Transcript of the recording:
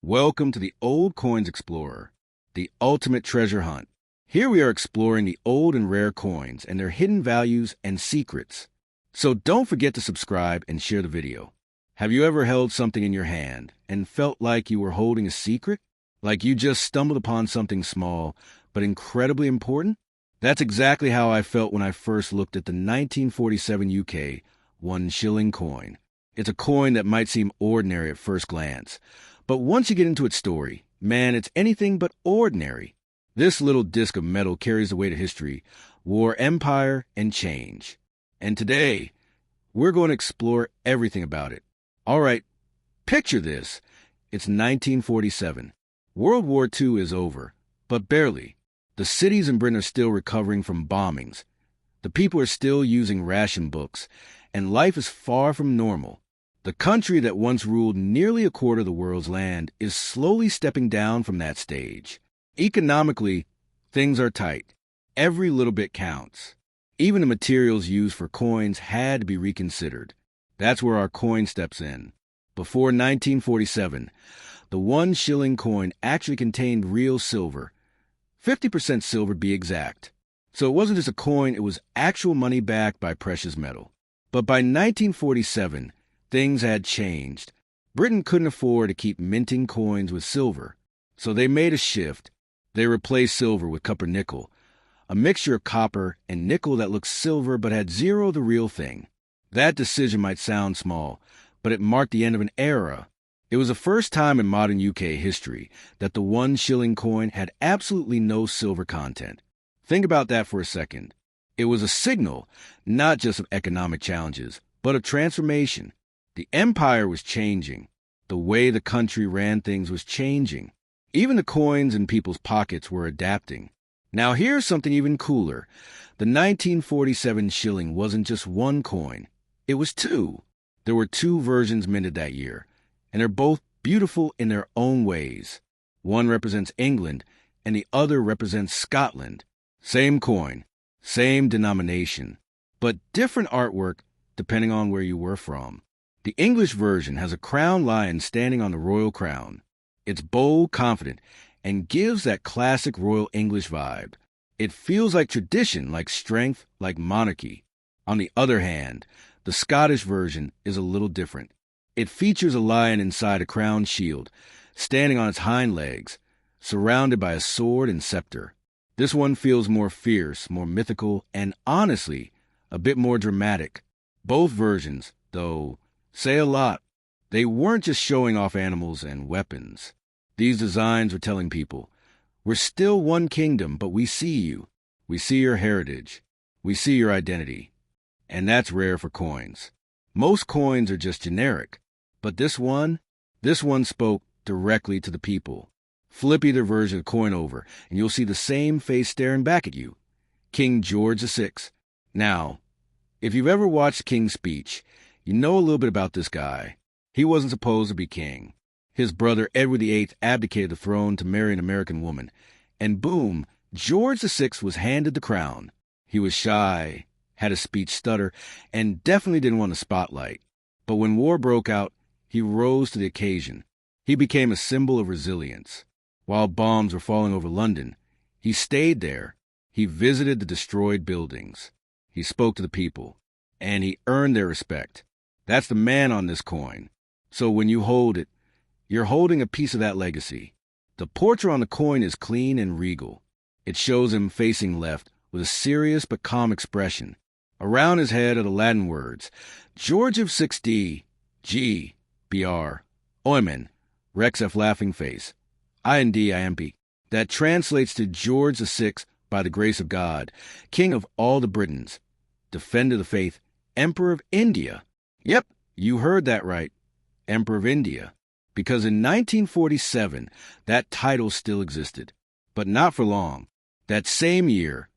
Welcome to the Old Coins Explorer, the ultimate treasure hunt. Here we are exploring the old and rare coins and their hidden values and secrets. So don't forget to subscribe and share the video. Have you ever held something in your hand and felt like you were holding a secret? Like you just stumbled upon something small but incredibly important? That's exactly how I felt when I first looked at the 1947 UK One Shilling coin. It's a coin that might seem ordinary at first glance, but once you get into its story, man, it's anything but ordinary. This little disc of metal carries the weight of history, war, empire, and change. And today, we're going to explore everything about it. All right, picture this. It's 1947. World War II is over, but barely. The cities in Britain are still recovering from bombings. The people are still using ration books, and life is far from normal. The country that once ruled nearly a quarter of the world's land is slowly stepping down from that stage. Economically, things are tight. Every little bit counts. Even the materials used for coins had to be reconsidered. That's where our coin steps in. Before 1947, the 1 shilling coin actually contained real silver. 50% silver, be exact. So it wasn't just a coin, it was actual money backed by precious metal. But by 1947, things had changed. Britain couldn't afford to keep minting coins with silver, so they made a shift. They replaced silver with copper-nickel, a mixture of copper and nickel that looked silver but had zero the real thing. That decision might sound small, but it marked the end of an era. It was the first time in modern UK history that the 1 shilling coin had absolutely no silver content. Think about that for a second. It was a signal, not just of economic challenges, but of transformation. The empire was changing. The way the country ran things was changing. Even the coins in people's pockets were adapting. Now here's something even cooler. The 1947 shilling wasn't just one coin. It was two. There were two versions minted that year, and they're both beautiful in their own ways. One represents England, and the other represents Scotland. Same coin, same denomination, but different artwork depending on where you were from. The English version has a crowned lion standing on the royal crown. It's bold, confident, and gives that classic Royal English vibe. It feels like tradition, like strength, like monarchy. On the other hand, the Scottish version is a little different. It features a lion inside a crowned shield, standing on its hind legs, surrounded by a sword and scepter. This one feels more fierce, more mythical, and honestly, a bit more dramatic. Both versions, though, say a lot. They weren't just showing off animals and weapons. These designs were telling people, we're still one kingdom, but we see you. We see your heritage. We see your identity. And that's rare for coins. Most coins are just generic. But this one spoke directly to the people. Flip either version of the coin over, and you'll see the same face staring back at you. King George VI. Now, if you've ever watched King's Speech, you know a little bit about this guy. He wasn't supposed to be king. His brother Edward VIII abdicated the throne to marry an American woman. And boom, George VI was handed the crown. He was shy, had a speech stutter, and definitely didn't want the spotlight. But when war broke out, he rose to the occasion. He became a symbol of resilience. While bombs were falling over London, he stayed there. He visited the destroyed buildings. He spoke to the people, and he earned their respect. That's the man on this coin. So when you hold it, you're holding a piece of that legacy. The portrait on the coin is clean and regal. It shows him facing left with a serious but calm expression. Around his head are the Latin words, George of 6D, G, BR, Oimen, Rex F laughing face, IND IMP. That translates to George VI by the grace of God, King of all the Britons, Defender of the Faith, Emperor of India. Yep, you heard that right, Emperor of India. Because in 1947, that title still existed. But not for long. That same year,